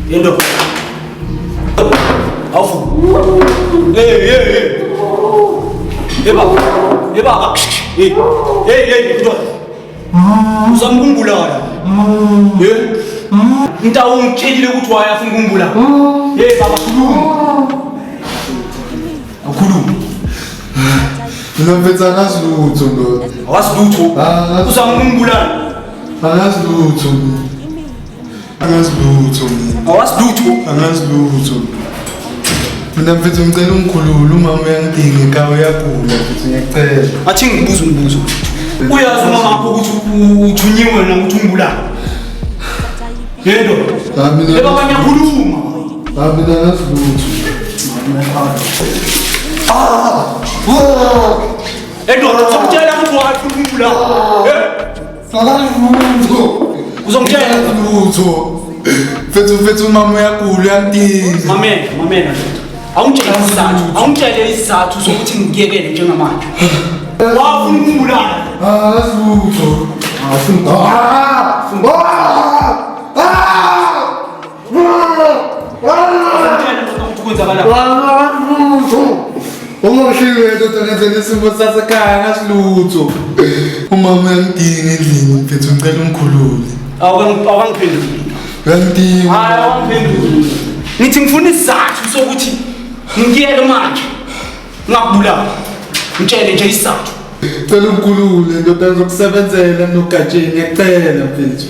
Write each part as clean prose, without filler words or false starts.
Yendo. Afu. Hey. Eba. Hey, ndo. Uzamkumbula wala. Ngitawungitshela ukuthi wayafuna ukumbumbula. Baba khuluma. Mina mfethu angazi lutho ndoda. Awazi lutho? Uzamkumbula. Angazi lutho. Angazi lutho. Mina mfethu ngicela ungikhulule umama uyangidinga ekhaya uyagula mfethu ngiyacela. Athi ngibuza umbuzo. Uyazi uma ngapho ukuthi uthunyiwe na ukuthi ungibulala. Yendo. Eba banyakhuluma. Mina angazi lutho. Endo somtshela ukuthi wafuna ukungibulala. Uzongitshela lutho. Mfethu umama uyagula uyangidinga. Mamela. Awungitshele isizathu sokuthi ngikuyekele njengamanje. Wafuna ukungibulala. Angazi lutho. Uma ngihlile ndoda ngenzela isimo sasekhaya angazi lutho. Umama uyangidinga endlini mfethu ngicela ungikhulule. Awangiphenduli. Uyangidinga. Hayi awangiphenduli. Ngithi ngifuna isizathu sokuthi ngikuyeke manje. Ngakubulala. Ngitshele nje isizathu. Ngicela ungikhulule ndoda ngizokusebenzela nogatsheni ngiyacela mfethu.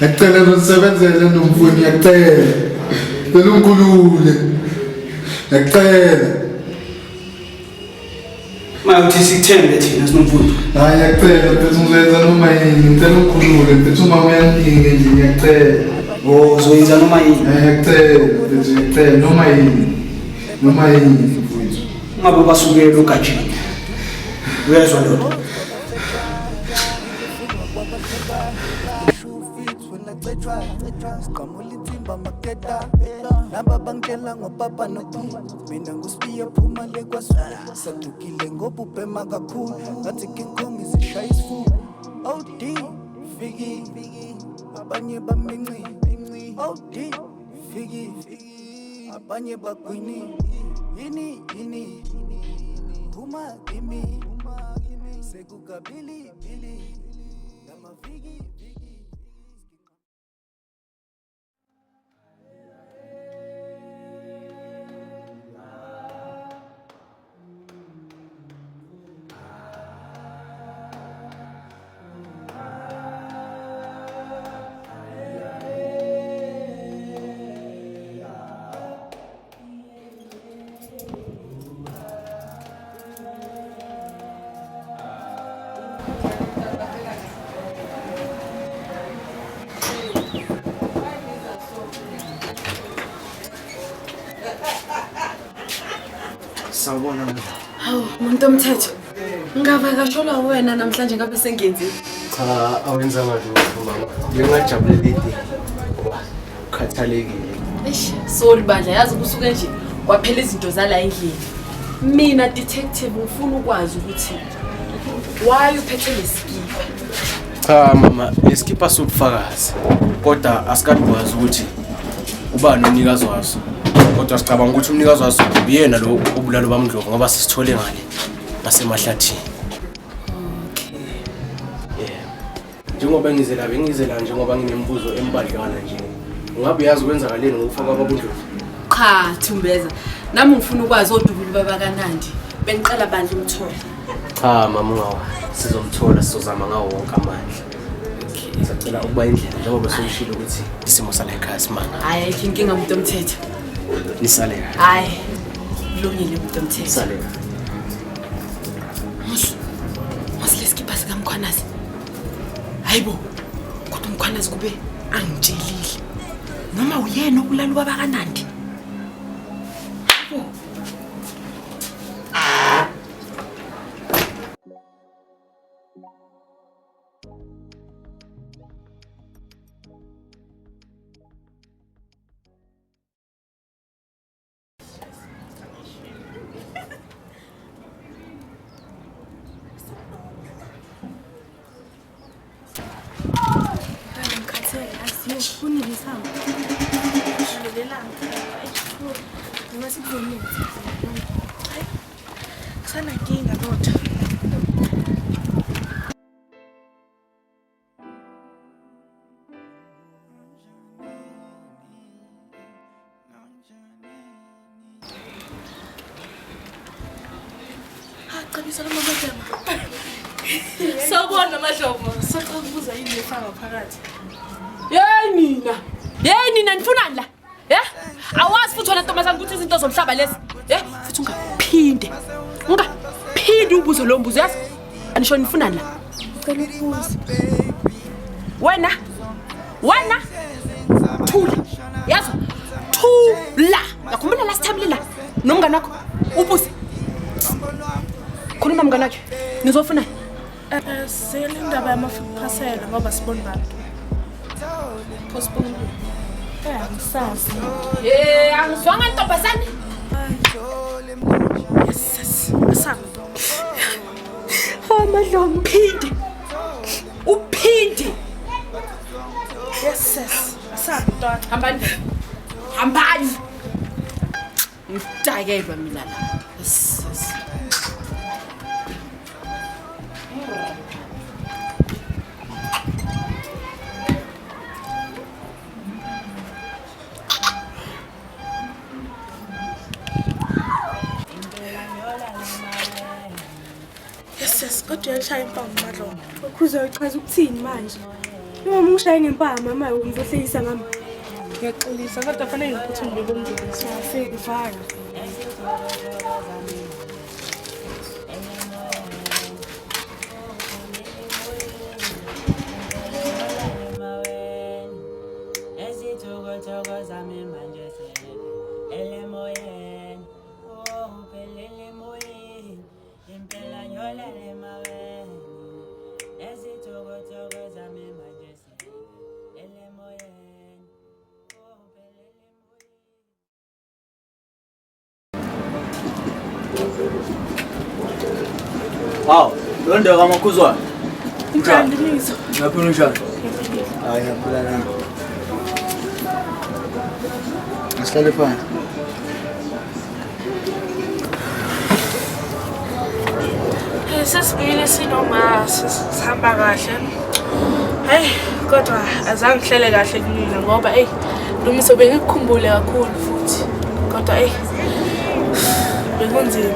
Ngicela uzosebenzela nomfuni ngiyacela. Ngicela ungikhulule. Ngiyacela. Mayothi sikuthembe thina sinomfundo. Hayi ngiyacela mfethu ngizoyenza noma yini. Ngicela ungikhulule mfethu umama uyangidinga nje ngiyacela. Uzoyenza noma yini? Ngiyacela mfethu ngiyacela noma yini. Noma yini mfethu. Ngabe basukele ogajini. Uyezwa ndoda? Namba bangitshela ngopapa nophuma mina ngusibiya phuma le kwaSula sadukile ngobubhema kakhulu ngathi King Kong izishaya isifuba OD fiki abanye baminci OD fiki abanye bagwini yini phuma kimi sekukabili namaviki. Sawubona mina. Hawu, umuntu omthetho. Ngavakashelwa wena namhlanje ngabe sengenzile. Cha, awenzanga lutho mama. Ngingajabulele idi. Ukhathalekile. Eish, sorry bandla, yazi kusuke nje kwaphela izinto zala endlini. Mina detective ngifuna ukwazi ukuthi why uphethe leskipa. Cha mama, leskipa sobufakazi. Kodwa asikadwazi ukuthi ubani umnikazi waso. Kodwa sicabanga ukuthi umnikazi waso uyena lo obulalo bamndlovu ngoba sisithole ngale ngasemahlathini. Okay. Yeah. Njengoba ngizela njengoba nginembuzo embalekana nje. Ungabe yazi kwenzakaleni ngokufa kwababundlovu? Cha, Thumbeza. Nami ngifuna ukwazi odubuli babakanandi. Beniqala bandla umthole. Cha mama ngawa. Sizomthola sizozama ngawo wonke amandla. Okay. Sicela ukuba indlela njengoba sokushilo ukuthi isimo sala ekhaya simanga. Hayi, inkinga umuntu omthetho. Nisaleka. Hayi. Kulungile umuntu omthetho. Saleka. Hayibo. Kodwa umkhwanazi kube angitshelile. Noma uyena okulala ubaba kaNandi. Hayibo. Kusanankinga kodwa. Qabisa lo mabadama. Sawubona madlomo. Saqala ukubuza yini efaka phakathi. Hey nina nifunani la? Awazi futhi wena ntombazana ukuthi izinto zomhlaba lezi. Futhi ungaphinde ubuzo lo mbuzo yazi? Anisho nifunani la? Ngicela ukubuza. Wena thula. Yazi? Thula. Yakhumbula last time lila nomngane wakho ubuze. Khuluma mngane wakhe. Nizofuna? Sele indaba yamaphasela ngoba sibona bantu. Postpone. Ngisazi. Angizwanga ntombazane. Yes. Asam. Madlomo uphinde. Yes. Asam ntwana. Hambani. Ngitakelwa mina la. Yes. Kodwa uyashaya impama madlomo. Ukhuza uchaza ukuthini manje? Uma ungishaya ngempama mama ungizohlekisa ngami. Ngiyaxolisa kodwa fanele ngikuthumbe komndeni. Siyafika. Wow, lo ndio kama kuzwa. Ngiyandimiso. Ngaphuna njani? Hayi ngaphula na. Asihlale phansi. Sesibili sinoma sihamba kahle. Hey, kodwa azange ngihlele kahle kulina ngoba Lumiso bengikukhumbule kakhulu futhi. Kodwa bekunzima.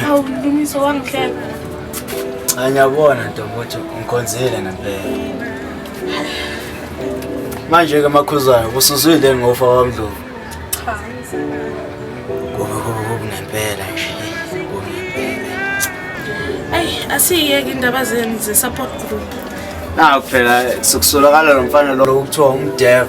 Awu Lumiso wangihleka. Ngiyabona Ntombo ukuthi ngikhonzile ngempela. Manje ke makhuzwayo usuzwile ngofa kwaMdlovu. Cha. Ngempela nje. Asiyeke indaba zenu ze-support group. Kuphela sokusolakala lo mfana lo ukuthiwa umdeva.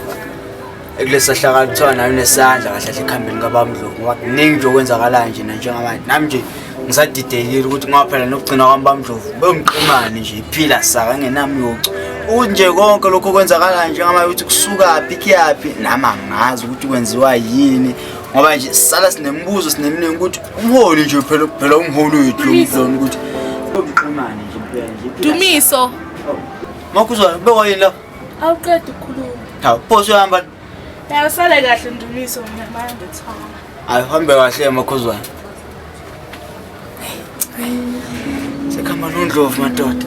Ekulesahlakala kuthiwa nayo nesandla kahle ekhambeni kaBamdlovu ngoba kuningi nje okwenzakala nje njengamanje. Nami nje ngisadidekile ukuthi ngaphela nokugcina kwaBamdlovu bengqimane nje iphila saka ngenamyoco. Unje konke lokho kwenzakala njengamanje ukuthi kusukaphi kuyaphi nama ngazi ukuthi kwenziwa yini ngoba nje sala sinembuzo sineminingi ukuthi umholi nje phela umholi wethu umhloni ukuthi umqimane nje impela nje. Dumiso. Makuzwa bekwayini la? Awuqeda ukukhuluma. Hawu, phoso uhamba. Yasale kahle Ndumiso manje ngithoma. Ayihambe kahle makhuzwana. Sekhamba noNdlovu madoda.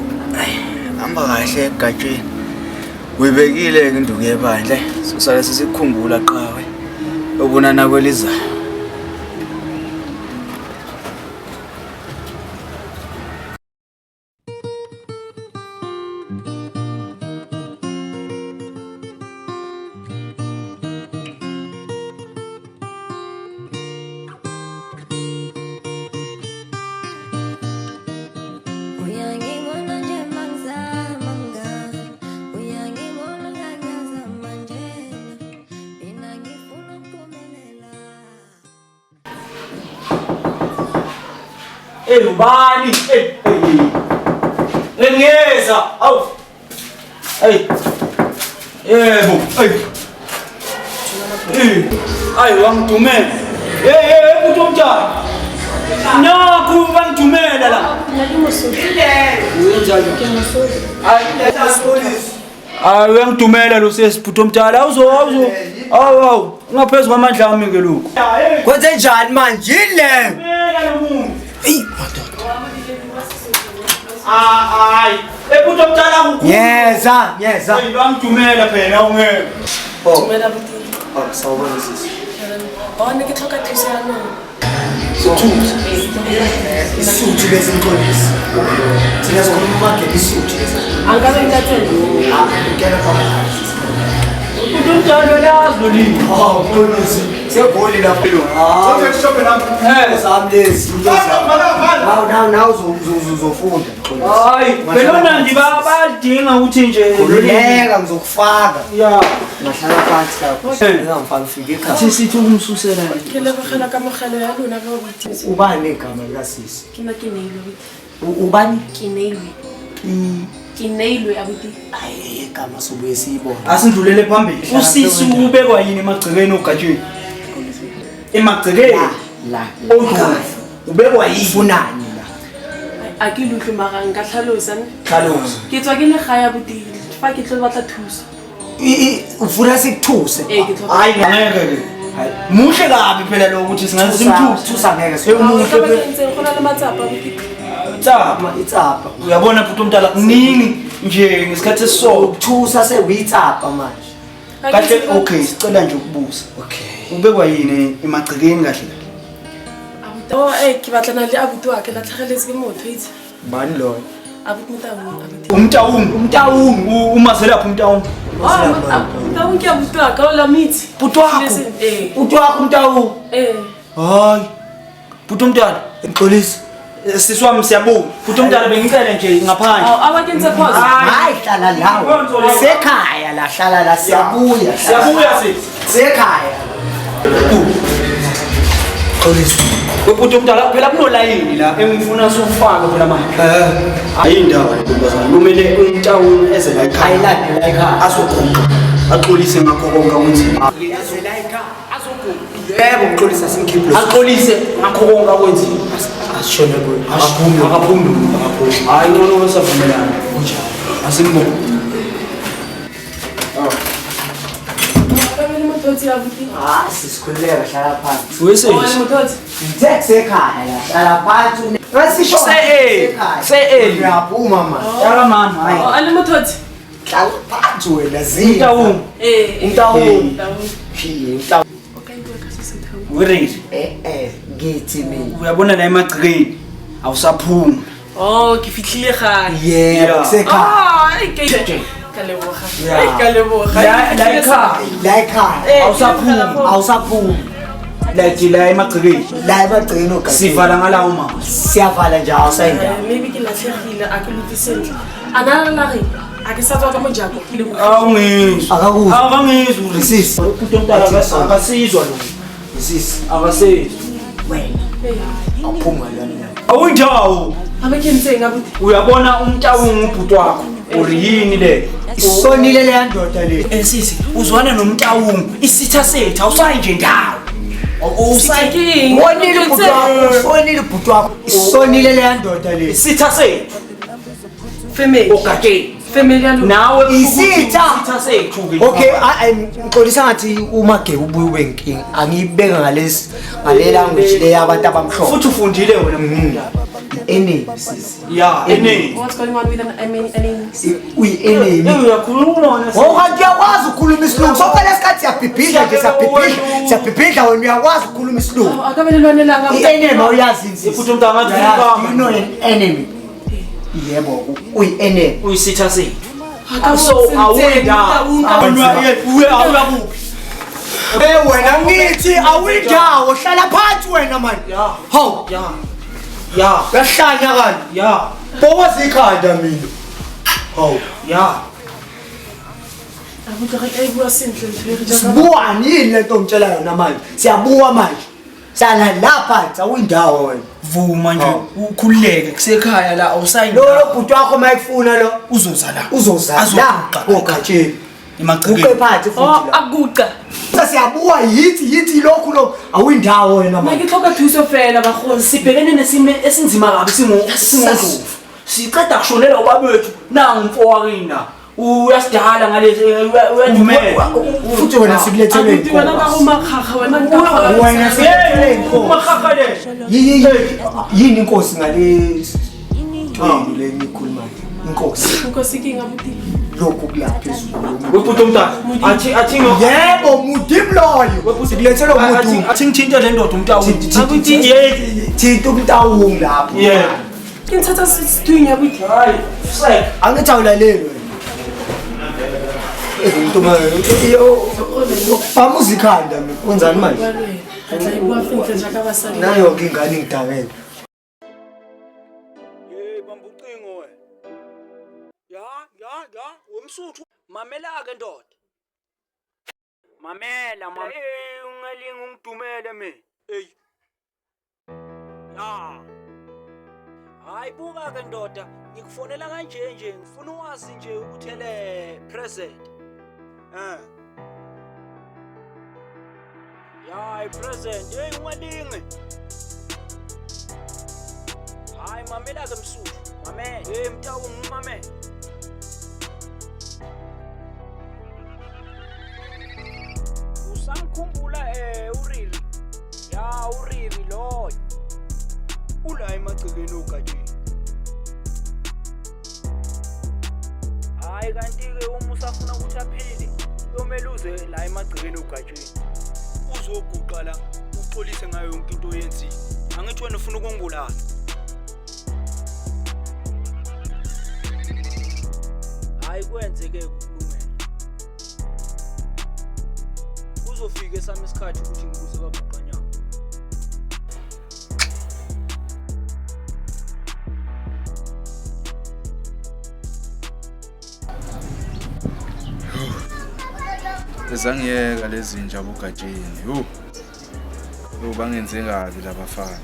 Hamba kahle egatsheni. Uyibekile ke Nduku yebandla. Sisale sisikhumbula qawe. Obunana kwelizayo. ubani ngiyeza awu yebo ayi wangidumela uthi umntwana nakho bangidumela la hayi uyangidumela lo sesibhuti omdala awu ungaphezu kwamandla ami ke lokhu Kwenze njani manje yile? eyi madoda hayi ebhuti omdala kukhulu Yeza. bangidumela phela ungeke Dumela abuti. Sawubona sisi. Bona ke tlhoka thuso ya lona. Isuthu bese inkolisi. Thina sikhuluma ke isuthu. Angabe ngikathela. Ngena phakathi. ubhuti omdala uyazi lolimi Kolisi. Segoli lapho. shophe nami Samlezi. Now uzofunda. hayi belona nje bayadinga ukuthi nje Khululeka ngizokufaka. ya Ngahlala phansi lapho. Ngingafika ufike ekhaya. sisithi ukumsusela Ke lebogela ka mogala ya lona ka abuti. Ubani igama likasisi? Ke na ke neilwe abuti. Ubani? Ke neilwe. Ke neilwe abuti. Hayi igama sobuye siyibona. asindlulele phambili usisi ubekwa yini emagcekeni ogatsheni emagcekeni La. ubekwa yini Ufunani la? A ke lutlwe mara nka tlhalosa ne. tlhalosa Ke tswa ke le gae abuti. Fa ke tlo batla thuso. Ufuna sikuthuse? Ke tlhoka. hayi ngeke ke muhle kabi phela lo ukuthi singaze simthuse Thusa ngeke. umuhle Ka ba phela ke ntse go na le matsapa abuti. tsapa Itsapa. uyabona futhi umntala kuningi nje ngesikhathi esiso Ukuthusa sewitsapa manje. kahle okay sicela nje ukubuza Okay. ubekwa yini emagcekeni kahle Abuti. Oh ke batlana le abuti wa ke la tlhageletse ke motho itse. Bani lo? Abuti Mtaung abuti. umtawungu umazelaphi umtawungu Mtaung ke abuti wa ka o la mitsi. bhuti wakho bhuti wakho umtawungu hayi bhuti omdala Inkolisi. sisi wami siyabonga bhuti omdala bengicele nje ngaphandle Aba ke ntse pause. Hayi hlala lawo. Sekhaya la hlala la siyabuya. siyabuya sithi Sekhaya. Inkolisi. bhuti omdala phela kunolayini la engifuna sufake phela manje hayi indaba ntombazana kumele umtawungu eze la ekhaya Ayilande la ekhaya. azokhonqa axolise ngakho konke akwenzile Yazela ekhaya. Yebo uxolisa simkhiphe. axolise ngakho konke akwenzile Asishone kuyo. akaphumbi hayi ngcono wesavumelana asimbonge Kamele mototsi abuti. Sisikhululeka hlala phansi. wesesi Mototsi. Ngithe ekhaya la hlala phansi. Ngasisho. Uyaphuma manje. yaka mama hayi Ale mototsi. Hlala phansi wena zini. umtawungu Umtawungu. Mtaung. Okay, ngikho sisithawu. weready Ngithi mina. uyabona la emagcekeni awusaphumi Oh, ke fitlhile gae. Yebo sekhaya. Ke ka leboga. Yeah. Ka leboga. la ekhaya La ekhaya. Awusaphumi. la emagcekeni La emagcekeni ogasi. sivala ngalawo mama Siyavala nje awusayindawo. Maybe ke latlhegile a ke lutse sentle. Ana la re a ke sa tswa ka mojako ke leboga. awungizwa Akakuzwa. awangizwa Sisi. umuntu omdala akasizwa lo Sisi. akasizwa Wena. Awuphuma lana. awunjawo Abe ke ntse ngabuti. uyabona umtawungu ubhuti wakho uri yini le Isonile le ndoda le. sisi uzwana nomtawungu isitha sethu awusayi nje ndawo Usayking. Wonile ubhuti wakho. Wonile ubhuti wakho. Isonile le ndoda le. isitha sethu Female. ogatsheni Female ya lo. nawe Isitha. sethu ke Okay, ngixolisa ngathi umage ubuye ube inkinga. Angiyibeka ngale language le yabantu abamhlophe. futhi ufundile wena mngunda Enemy sisi. ya eneni What's going on with them? I mean. Uyi enemy. uyakhuluma Kanti uyakwazi ukukhuluma isilungu. Sophela isikhathi siyabhibhidla nje siyabhibhidla wena uyakwazi ukukhuluma isilungu. Akabelelwane la ngabuti. I-enemy awuyazi nje. futhi umntu angathi Do you know an enemy? Yebo, uyi-enemy. uyisitha sethu So Wena ngithi awuyindawo hlala phansi wena manje. Hawu, ya uyahlanya kanti. ya Bowazi ikhanda mina. Hawu, ya Abuti ga ke bua sentle ntho e re jaaka. sibuwani yini lento ongitshela yona manje? Siyabuwa manje. Sala lapha awuyindawo wena. Vuma nje ukhululeke kusekhaya la awusayi. Lo bhuti wakho mayifuna lo Uzoza la. uzoza la ogatsheni. Emagcekeni. Uke phansi futhi la. akuqa Sasiyabuka yithi lokhu lo awuyindawo wena manje. ngikhoka thuso fela baholi sibhekene nesimo esinzima kabi singondlovu Siqeda kushonela ubabethu nangu mfowakina. Uyasidala ngalezi uyandumela. Futhi wena sikulethele akuti wena inkomo. kahumakhaha wena Wena sikulethele inkomo. Umakhakha le. Yini inkosi ngale thweni le ngikhuluma inkosi Ukosikinga buti. lokhu kuyaphezulu. Wephuto umntana. Athi Yebo mudimloyo. Sikulethele umuntu. Athingithinta le ndoda umntawu. Thina umntawungu lapho. Yeah. Ngithatha sithunya buti. Hayi, sek. Angithi awulaleli wena. Umuntu famuzi ikhanda mina. Wenzani manje? Adla ibuafika nje akabasali. Nayo ke ingane ngidakele. Hey bambucingo we. Ya, wemsuthu. Mamela ke ndoda. Mamela. Ungalinga ungidumele mina. Hey. Ya. Hayi buka ke ndoda, ngikufonela kanje ngifuna uwazi nje ukuthi ele present. Ya, present. Hey ungalinge. Hayi mamela ke msuthu. Mamela. Hey mtawu ngumamela. Usamkhumbula uRiri. Ya uRiri loyo. Ula emagcekeni ogatsheni. Hayi kanti ke uma usafuna ukuthi aphile uyomela uze la emagcekeni ogatsheni. Uzoguqa la uxolise ngayo yonke into oyenzile. Angithi wena ufuna ukungibulala. Hayi kwenze ke kulungela. Uzofika esami isikhathi ukuthi ngibuze kabuqanyana. Ezangiyeka lezi nja bugatsheni. Bangenze kabi labafana.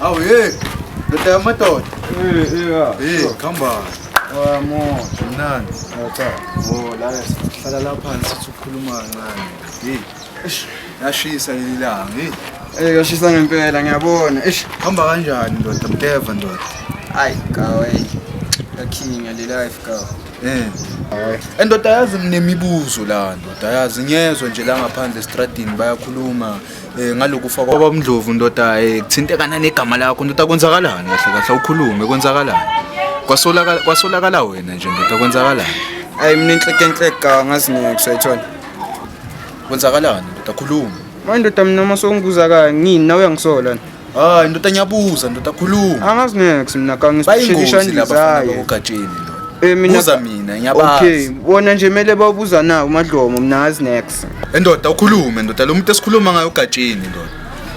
Awu ndoda yamadoda. Khamba. Mnandi. La sihlala lapha sithi ukhuluma kancane. Yashisa lelanga. Yashisa ngempela ngiyabona. Hamba kanjani ndoda Mdeva ndoda? Hayi gawe. Yakhinga le life gawe. Endoda yazi nginemibuzo la ndoda yazi ngiyezwe nje la ngaphandle estradini bayakhuluma ngalokufa kwabamdlovu ndoda kuthintekana negama lakho ndoda kwenzakalani kahle kahle ukhulume kwenzakalani kwasolakala wena nje ndoda kwenzakalani Hayi mina inhlekenhleka ngazi ngikusayithona. Kwenzakalani ndoda khuluma Manje ndoda mina masongibuza ka ngini nawe uyangisola. Hayi ndoda ngiyabuza ndoda khuluma. Angazi ngeke mina ka ngisiphishelisha ndizaya ugatsheni ndoda. Mina buza mina ngiyabazi. Okay, wona nje mele bawubuza nawo uMadlomo mina ngazi next. Endoda ukhulume ndoda lo muntu esikhuluma ngayo ugatsheni ndoda.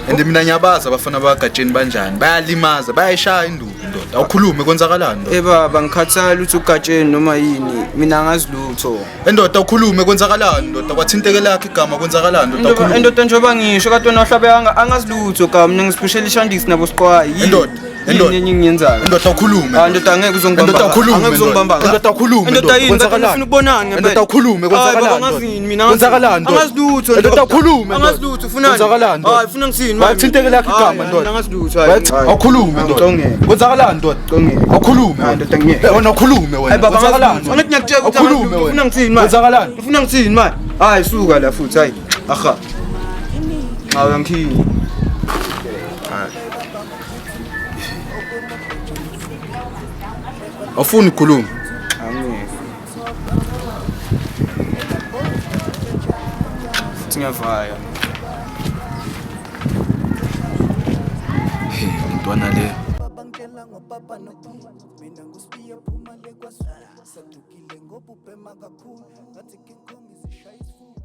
And mina ngiyabaza abafana bagatsheni banjani bayalimaza bayayishaya induku ndoda awukhulume kwenzakalani ndoda. Baba ngikhathala ukuthi ugatsheni noma yini mina ngazi lutho. Endoda ukhulume kwenzakalani ndoda kwathinteke lakhe igama kwenzakalani ndoda ukhulume. Endoda njengoba ngisho kade wena uhlabe angazi lutho ka mina ngisiphushela ishandisi nabo siqwayi. Endoda yini ngiyenzayo. Endoda ukhulume. Endoda angeke uzongibamba. Endoda ukhulume. Angeke uzongibamba. Endoda ukhulume. Endoda yini ngifuna ukubonana ngempela. Endoda ukhulume kwenzakalani. Angazi yini mina. Kwenzakalani ndoda. Angazi lutho. Endoda ukhulume. Angazi lutho ufunani. Kwenzakalani ndoda. Hayi ufuna ngisini. Wathinteke lakhe igama ndoda. Angazi lutho. Awukhulume ndoda. Kwenzakalani ndoda. Awukhulume. Ndoda ngeke. Wena ukhulume wena. Kwenzakalani. Angithi ngiyakutshela ukuthi ukhulume wena. ufuna ngisini manje. Kwenzakalani. Ufuna ngisini manje. Hayi suka la futhi hayi. Aha. Hawu ngithini. Awufuni ukukhuluma. Angeke. Ngiyavaya. Mntwana le. Babangela ngopapa nothini mina ngusibiya phuma le kwaZulu sadukile ngobubhema kakhulu ngathi King Kong izishaya isifuba